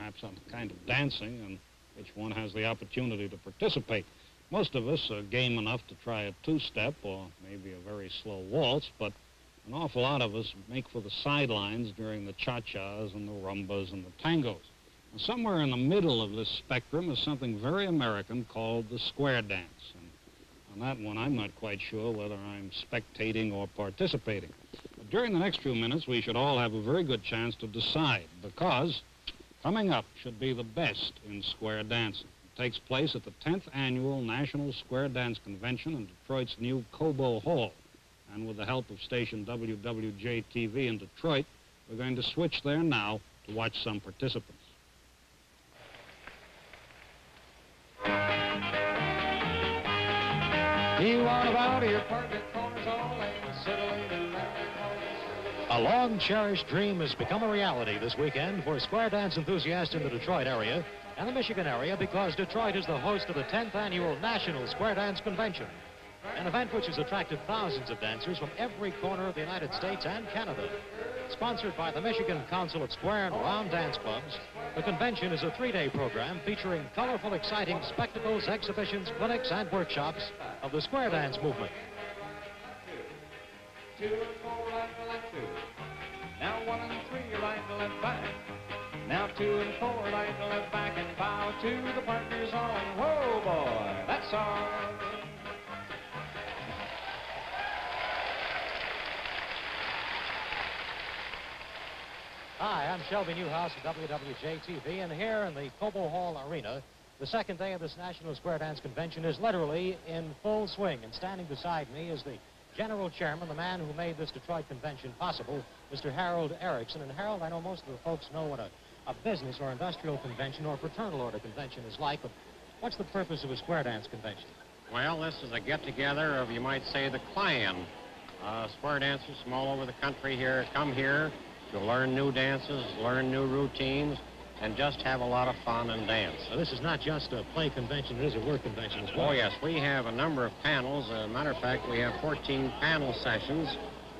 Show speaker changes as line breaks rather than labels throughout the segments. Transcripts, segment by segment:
perhaps some kind of dancing in which one has the opportunity to participate. Most of us are game enough to try a two-step or maybe a very slow waltz, but an awful lot of us make for the sidelines during the cha-chas and the rumbas and the tangos. And somewhere in the middle of this spectrum is something very American called the square dance. And on that one, I'm not quite sure whether I'm spectating or participating. But during the next few minutes, we should all have a very good chance to decide, because coming up should be the best in square dancing. It takes place at the 10th Annual National Square Dance Convention in Detroit's new Cobo Hall. And with the help of station WWJ-TV in Detroit, we're going to switch there now to watch some participants.
You want about your partner corners all and settle in
a long-cherished dream has become a reality this weekend for square dance enthusiasts in the Detroit area and the Michigan area, because Detroit is the host of the 10th Annual National Square Dance Convention, an event which has attracted thousands of dancers from every corner of the United States and Canada. Sponsored by the Michigan Council of Square and Round Dance Clubs, the convention is a three-day program featuring colorful, exciting spectacles, exhibitions, clinics, and workshops of the square dance movement.
2 and 4, right to left 2. Now 1 and 3, right to left back. Now 2 and 4, right to left back, and bow to the partners on. Whoa, boy, that's all.
Hi, I'm Shelby Newhouse of WWJ-TV, and here in the Cobo Hall Arena, the second day of this National Square Dance Convention is literally in full swing. And standing beside me is the General Chairman, the man who made this Detroit convention possible, Mr. Harold Erickson. And Harold, I know most of the folks know what a business or industrial convention or fraternal order convention is like, but what's the purpose of a square dance convention?
Well, this is a get-together of, you might say, the clan. Square dancers from all over the country here come here to learn new dances, learn new routines, and just have a lot of fun and dance.
Now, this is not just a play convention, it is a work convention as well.
Oh, yes. We have a number of panels. As a matter of fact, we have 14 panel sessions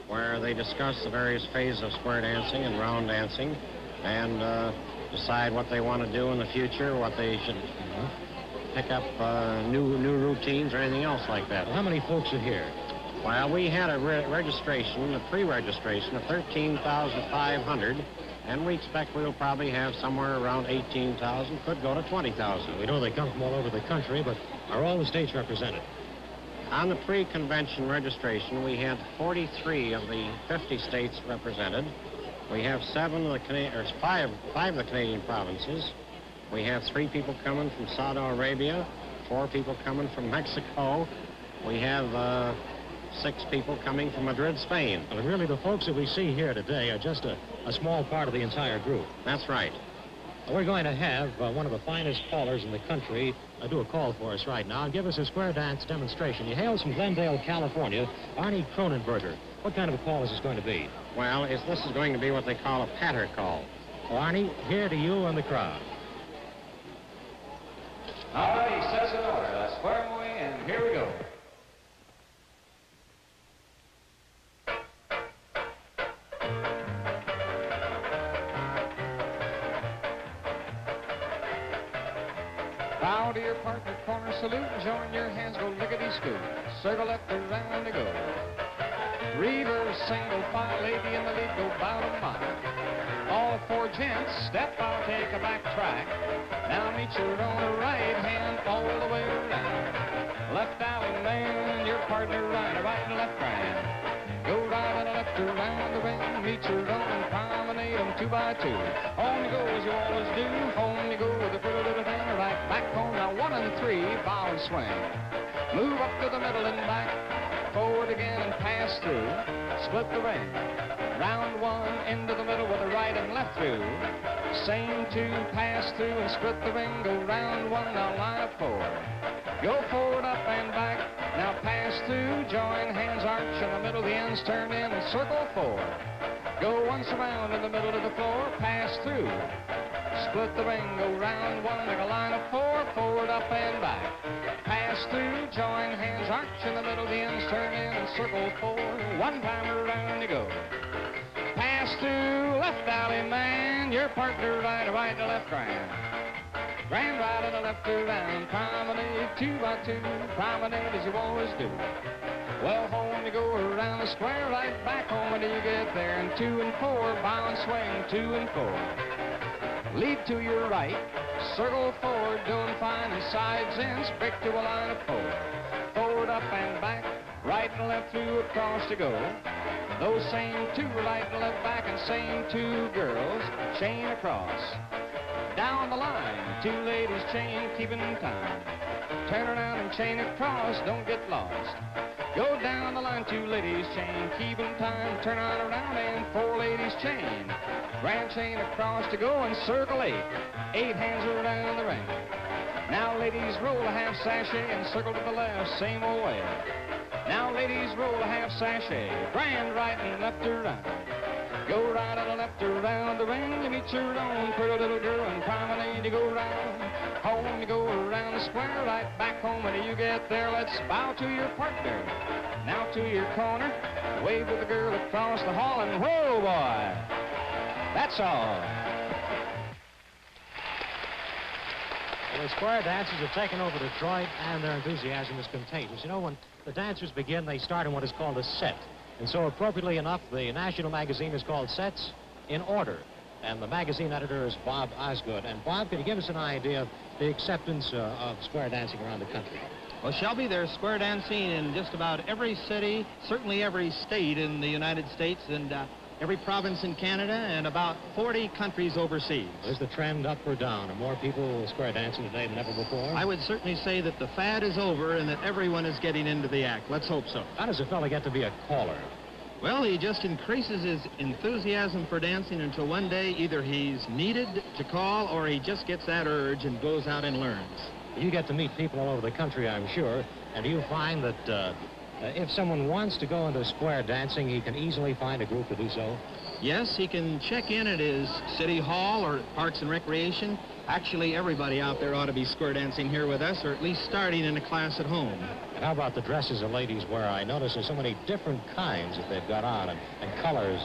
where they discuss the various phases of square dancing and round dancing and decide what they want to do in the future, what they should pick up new routines or anything else like that.
Well, how many folks are here?
Well, we had a registration, a pre-registration of 13,500, and we expect we'll probably have somewhere around 18,000, could go to 20,000.
We know they come from all over the country, but are all the states represented?
On the pre-convention registration, we had 43 of the 50 states represented. We have five of the Canadian provinces. We have 3 people coming from Saudi Arabia, 4 people coming from Mexico. We have 6 people coming from Madrid, Spain.
Well, really, the folks that we see here today are just a small part of the entire group.
That's right.
We're going to have one of the finest callers in the country do a call for us right now and give us a square dance demonstration. He hails from Glendale, California, Arnie Cronenberger. What kind of a call is this going to be?
Well, this is going to be what they call a patter call.
Well, Arnie, here to you and the crowd.
All right, he says in order. Let's square him away, and here we go. Bow to your partner, corner salute, and join your hands, go lickety-scoot. Circle left around to go. Reverse, single file, lady in the lead, go bow to mine. All 4 gents, step out, take a back track. Now meet your own right hand all the way around. Left alley man, your partner right and left right. Go right and left around the ring, meet your own and promenade them 2 by 2. Home you go as you always do, home you go with a pretty little thing, right back home. Now 1 and 3, bow and swing. Move up to the middle and back, forward again and pass through. Split the ring. Round 1 into the middle with a right and left through. Same 2, pass through and split the ring. Go round 1, now line up 4. Go forward, up and back. Now pass through, join hands, arch in the middle, the ends turn in and circle 4. Go once around in the middle of the floor, pass through. Split the ring, go round 1, make a line of 4, forward, up and back. Pass through, join hands, arch in the middle, the ends turn in and circle 4. 1 time around you go. Pass Pass to left alley man, your partner right to left grand. Grand right and a left around, promenade 2 by 2, promenade as you always do. Well, home you go around the square, right back home until you get there. And 2 and 4, bow and swing, 2 and 4. Lead to your right, circle forward, doing fine and sides ends, break to a line of 4. Forward, up and back, right and left through across to go. Those same 2 right and left back and same 2 girls, chain across. Down the line, 2 ladies chain, keeping time. Turn around and chain across, don't get lost. Go down the line, 2 ladies chain, keeping time. Turn on around and 4 ladies chain. Grand chain across to go and circle 8. 8 hands around the ring. Now ladies roll a half sachet and circle to the left, same old way. Now ladies roll a half sachet, grand right and left around. Go right and left around the ring, you meet your own pretty little girl and promenade you go round. Home you go around the square, right back home when you get there. Let's bow to your partner, now to your corner. Wave to the girl across the hall and whoa boy, that's all.
Well, the square dancers have taken over Detroit, and their enthusiasm is contagious. You know, when the dancers begin, they start in what is called a set. And so, appropriately enough, the national magazine is called Sets in Order. And the magazine editor is Bob Osgood. And Bob, could you give us an idea of the acceptance of square dancing around the country?
Well, Shelby, there's square dancing in just about every city, certainly every state in the United States, and every province in Canada, and about 40 countries overseas.
Is the trend up or down? Are more people square dancing today than ever before?
I would certainly say that the fad is over and that everyone is getting into the act. Let's hope so.
How does a fella get to be a caller?
Well, he just increases his enthusiasm for dancing until one day either he's needed to call or he just gets that urge and goes out and learns.
You get to meet people all over the country, I'm sure, and do you find that if someone wants to go into square dancing, he can easily find a group to do so?
Yes, he can check in at his city hall or Parks and Recreation. Actually, everybody out there ought to be square dancing here with us, or at least starting in a class at home.
And how about the dresses the ladies wear? I notice there's so many different kinds that they've got on, and colors.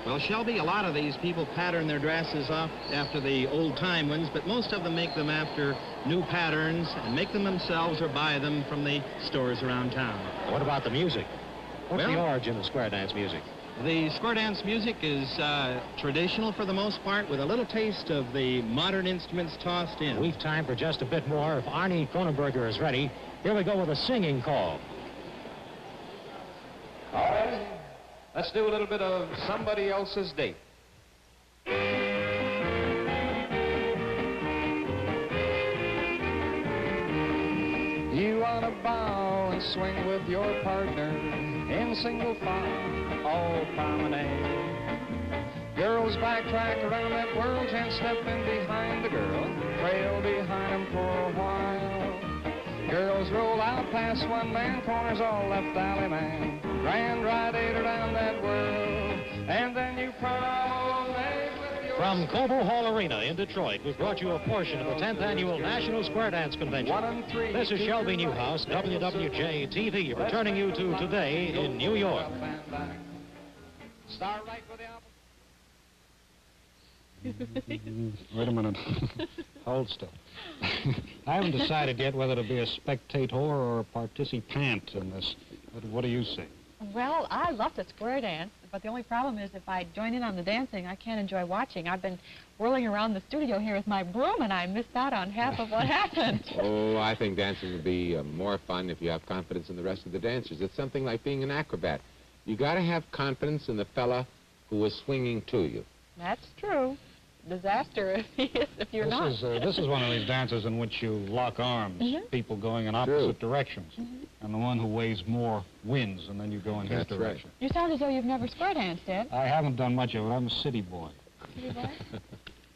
Well, Shelby, a lot of these people pattern their dresses off after the old-time ones, but most of them make them after new patterns and make them themselves or buy them from the stores around town.
What about the music? What's
Well,
the origin of square dance music?
The square dance music is traditional for the most part, with a little taste of the modern instruments tossed in.
We've time for just a bit more. If Arnie Kronenberger is ready, here we go with a singing call.
All right, let's do a little bit of Somebody Else's Date. You want to bow and swing with your partner in single file, all promenade. Girls backtrack around that whirl, gents step in behind the girl, trail behind them for a while. Girls roll out past one man, corners all left alley man. Grand ride 8 around that whirl, and then you promenade with your...
From Cobo Hall Arena in Detroit, we've brought you a portion of the 10th Annual National Square Dance Convention.
1 and 3.
This is Shelby Newhouse, WWJ-TV, returning you to today in New York.
Start right with the opposite.
Wait a minute. Hold still. I haven't decided yet whether to be a spectator or a participant in this. What do you say?
Well, I love to square dance, but the only problem is if I join in on the dancing, I can't enjoy watching. I've been whirling around the studio here with my broom, and I missed out on half of what happened.
Oh, I think dancing would be more fun if you have confidence in the rest of the dancers. It's something like being an acrobat. You got to have confidence in the fella who is swinging to you.
That's true. Disaster if you're not.
This is one of these dances in which you lock arms, people going in opposite directions. And the one who weighs more wins, and then you go in his direction.
You sound as though you've never square danced, Ed.
I haven't done much of it. I'm a city boy.
City boy?